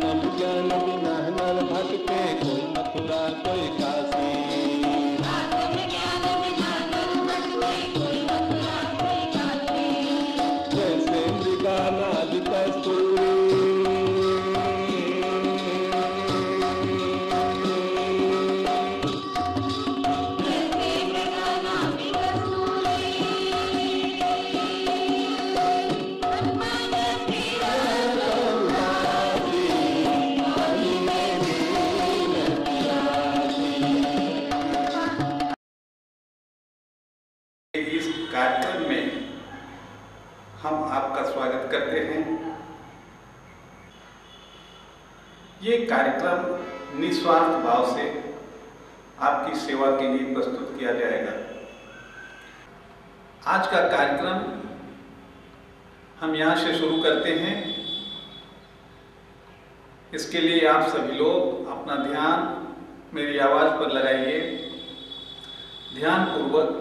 अब ज्ञान बिना नर भटके, कोई मथुरा कोई काशी। जैसे मृगानादि कस्तूरी, इस कार्यक्रम में हम आपका स्वागत करते हैं। ये कार्यक्रम निस्वार्थ भाव से आपकी सेवा के लिए प्रस्तुत किया जाएगा। आज का कार्यक्रम हम यहाँ से शुरू करते हैं। इसके लिए आप सभी लोग अपना ध्यान मेरी आवाज़ पर लगाइए, ध्यानपूर्वक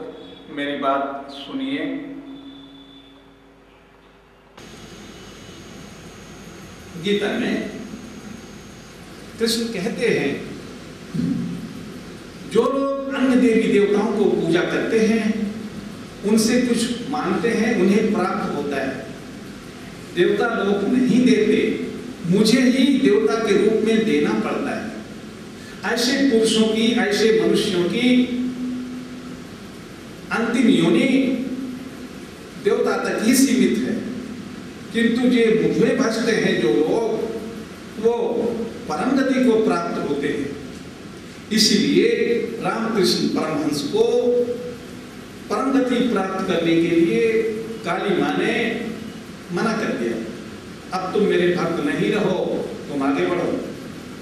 मेरी बात सुनिए। गीता में कृष्ण कहते हैं, जो लोग अन्य देवी देवताओं को पूजा करते हैं, उनसे कुछ मांगते हैं, उन्हें प्राप्त होता है। देवता लोग नहीं देते, मुझे ही देवता के रूप में देना पड़ता है। ऐसे पुरुषों की, ऐसे मनुष्यों की अंतिम योनि देवता तक ही सीमित है, किंतु जो मुझे भजते हैं जो लोग, वो परम गति को प्राप्त होते हैं। इसीलिए रामकृष्ण परमहंस को परम गति प्राप्त करने के लिए काली माँ ने मना कर दिया, अब तुम मेरे भक्त नहीं रहो, तुम आगे बढ़ो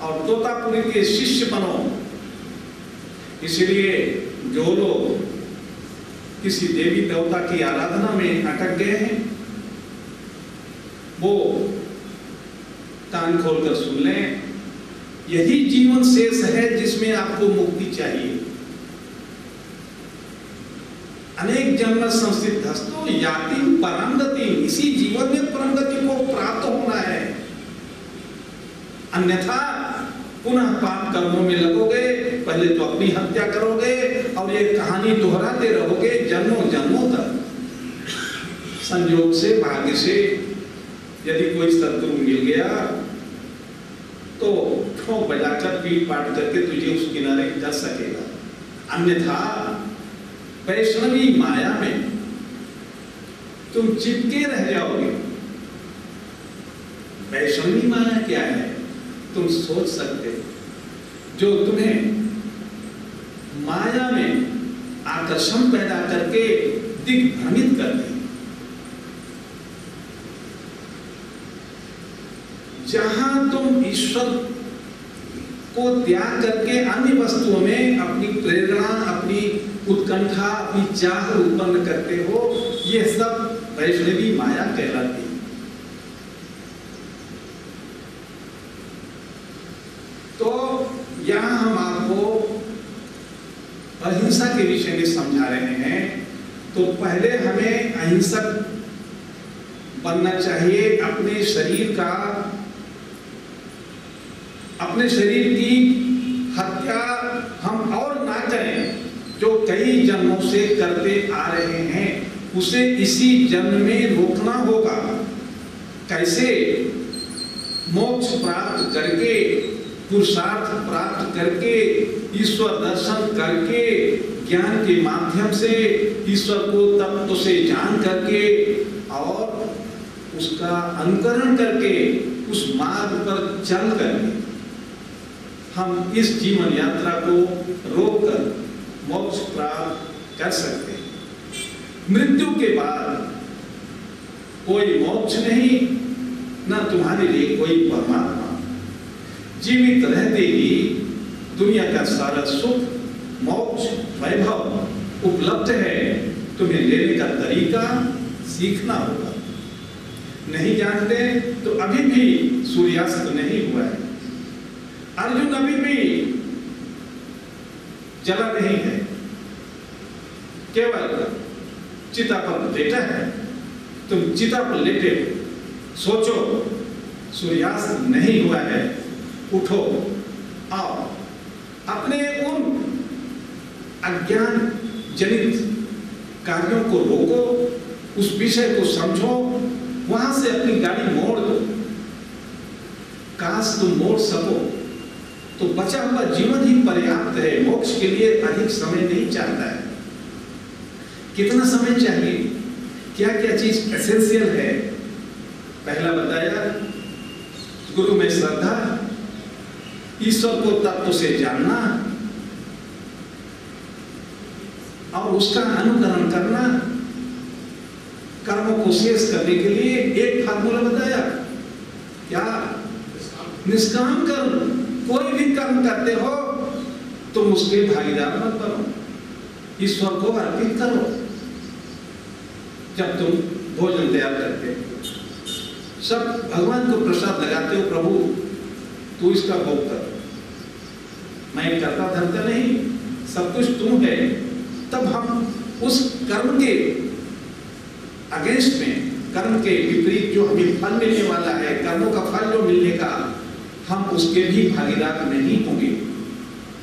और तोतापुरी के शिष्य बनो। इसलिए जो लोग किसी देवी देवता की आराधना में अटक गए हैं, वो कान खोलकर सुन लें। यही जीवन शेष है जिसमें आपको मुक्ति चाहिए। अनेक जन्म संसिद्धस्तु याति परम गति, इसी जीवन में परम गति को प्राप्त होना है। अन्यथा पुनः पाप कर्मों में लगोगे, पहले तो अपनी हत्या करोगे और ये कहानी दोहराते रहोगे जन्मों जन्मों तक। संयोग से, भाग्य से यदि कोई सद्गुरु मिल गया तो ठोंक बजाकर, पीट पाट करके तुझे उस किनारे कर सकेगा। अन्यथा वैष्णवी माया में तुम चिपके रह जाओगे। वैष्णवी माया क्या है तुम सोच सकते हो? जो तुम्हें माया में आकर्षण पैदा करके दिग्भ्रमित करती, जहां तुम ईश्वर को त्याग करके अन्य वस्तुओं में अपनी प्रेरणा, अपनी उत्कंठा, अपनी चाह उत्पन्न करते हो, यह सब वैष्णवी माया कहलाती है। तो यहां हम आपको अहिंसा के विषय में समझा रहे हैं। तो पहले हमें अहिंसक बनना चाहिए। अपने शरीर की हत्या हम और ना करें, जो कई जन्मों से करते आ रहे हैं, उसे इसी जन्म में रोकना होगा। कैसे? मोक्ष प्राप्त करके, पुरुषार्थ प्राप्त करके, ईश्वर दर्शन करके, ज्ञान के माध्यम से ईश्वर को तत्व से जान करके और उसका अनुकरण करके, उस मार्ग पर चल कर हम इस जीवन यात्रा को रोककर मोक्ष प्राप्त कर सकते हैं। मृत्यु के बाद कोई मोक्ष नहीं, न तुम्हारे लिए कोई परमात्मा। जीवित रहते ही दुनिया का सारा सुख, मोक्ष, वैभव उपलब्ध है। तुम्हें लेने का तरीका सीखना होगा। नहीं जानते तो अभी भी सूर्यास्त नहीं हुआ है। अर्जुन अभी भी जला नहीं है, केवल चिता पर लेटा है। तुम चिता पर लेटे हो, सोचो सूर्यास्त नहीं हुआ है, उठो, आओ, अपने उन अज्ञान जनित कार्यों को रोको, उस विषय को समझो, वहां से अपनी गाड़ी मोड़ दो। काश तुम मोड़ सको तो बचा हुआ जीवन ही पर्याप्त है, मोक्ष के लिए अधिक समय नहीं चाहता है। कितना समय चाहिए, क्या क्या चीज एसेंशियल है? पहला बताया, गुरु में श्रद्धा, ईश्वर को तत्व से जानना और उसका अनुकरण करना, कर्मों को शेष करने के लिए एक फार्मूला बताया, क्या? निष्काम कर्म। कोई भी कर्म करते हो तुम उसके भागीदार मत बनो, ईश्वर को अर्पित करो। जब तुम भोजन तैयार करते हो, सब भगवान को प्रसाद लगाते हो, प्रभु तू इसका भोग कर, मैं करता धरता नहीं, सब कुछ तुम है। तब हम उस कर्म के अगेंस्ट में, कर्म के विपरीत जो हमें फल मिलने वाला है, कर्मों का फल जो मिलने का, हम उसके भी भागीदार नहीं होंगे,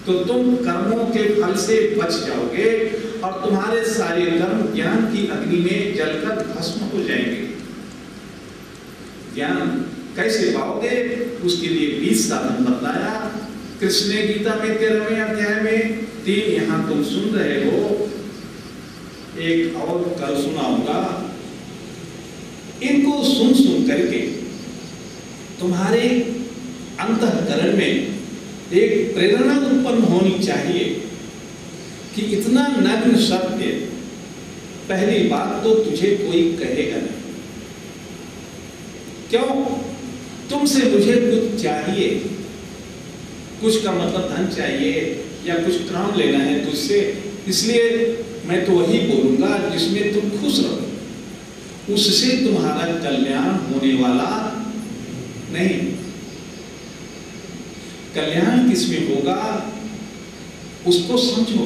तो तुम कर्मों के फल से बच जाओगे और तुम्हारे सारे कर्म ज्ञान की अग्नि में जलकर भस्म हो जाएंगे। ज्ञान कैसे पाओगे, उसके लिए 20 साधन बताया कृष्ण ने गीता में 13वें अध्याय में। 3 यहां तुम सुन रहे हो, एक और कल सुनाऊंगा। इनको सुन सुन करके तुम्हारे अंतःकरण में एक प्रेरणा उत्पन्न होनी चाहिए कि इतना नग्न सत्य, पहली बात तो तुझे कोई कहेगा नहीं। क्यों? तुमसे मुझे कुछ चाहिए, कुछ का मतलब धन चाहिए या कुछ काम लेना है तुझसे, इसलिए मैं तो वही बोलूंगा जिसमें तुम खुश रहो, उससे तुम्हारा कल्याण होने वाला नहीं। कल्याण किसमें होगा उसको समझो।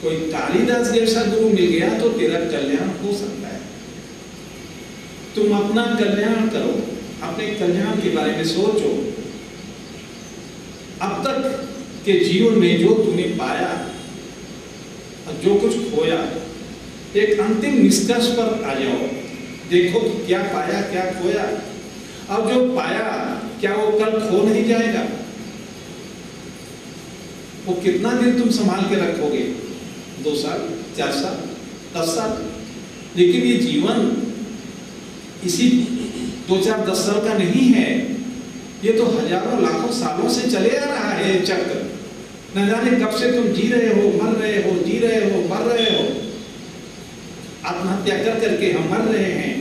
कोई कालिदास जैसा गुरु मिल गया तो तेरा कल्याण हो सकता है। तुम अपना कल्याण करो, अपने कल्याण के बारे में सोचो। अब तक के जीवन में जो तूने पाया और जो कुछ खोया, एक अंतिम निष्कर्ष पर आ जाओ। देखो कि क्या पाया क्या खोया। अब जो पाया क्या वो कल खो नहीं जाएगा? वो कितना दिन तुम संभाल के रखोगे? 2 साल, 4 साल, 10 साल? लेकिन ये जीवन इसी 2, 4, 10 साल का नहीं है, ये तो हजारों लाखों सालों से चले आ रहा है चक्र। न जाने कब से तुम जी रहे हो, मर रहे हो, जी रहे हो, मर रहे हो। आत्महत्या कर करके हम मर रहे हैं,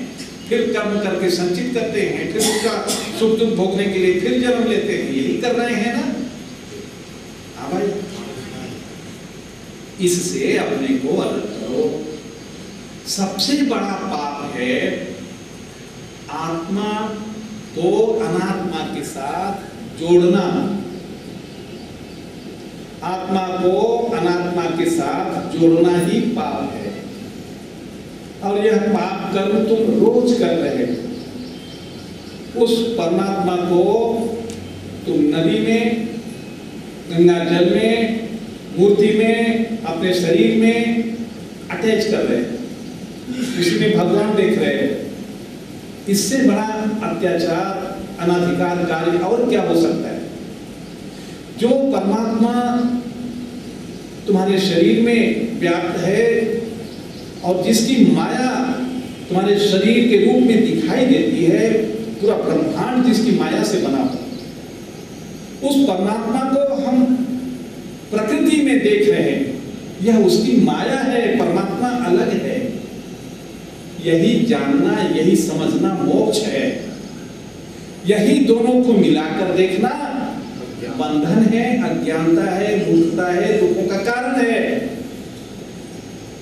फिर कर्म करके संचित करते हैं, फिर उसका सुख दुख भोगने के लिए फिर जन्म लेते हैं। यही कर रहे हैं ना? हाँ भाई, इससे अपने को अलग करो। सबसे बड़ा पाप है आत्मा को अनात्मा के साथ जोड़ना, आत्मा को अनात्मा के साथ जोड़ना ही पाप है। और यह पाप कर्म तुम रोज कर रहे हो। उस परमात्मा को तुम नदी में, गंगा जल में, मूर्ति में, अपने शरीर में अटैच कर रहे हो, इसमें भगवान देख रहे हो। इससे बड़ा अत्याचार, अनाधिकार कार्य और क्या हो सकता है? जो परमात्मा तुम्हारे शरीर में व्याप्त है और जिसकी माया तुम्हारे शरीर के रूप में दिखाई देती है, पूरा ब्रह्मांड जिसकी माया से बना हो, उस परमात्मा को हम प्रकृति में देख रहे हैं। यह उसकी माया है, परमात्मा अलग है। यही जानना, यही समझना मोक्ष है। यही दोनों को मिलाकर देखना बंधन है, अज्ञानता है, मूर्खता है, दुखों का कारण है।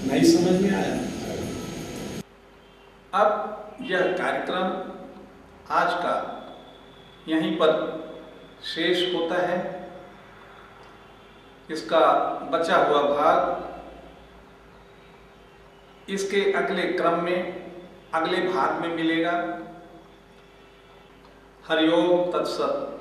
नहीं समझ में आया? अब यह कार्यक्रम आज का यहीं पर शेष होता है। इसका बचा हुआ भाग इसके अगले क्रम में अगले भाग में मिलेगा। हरिओम तत्सत।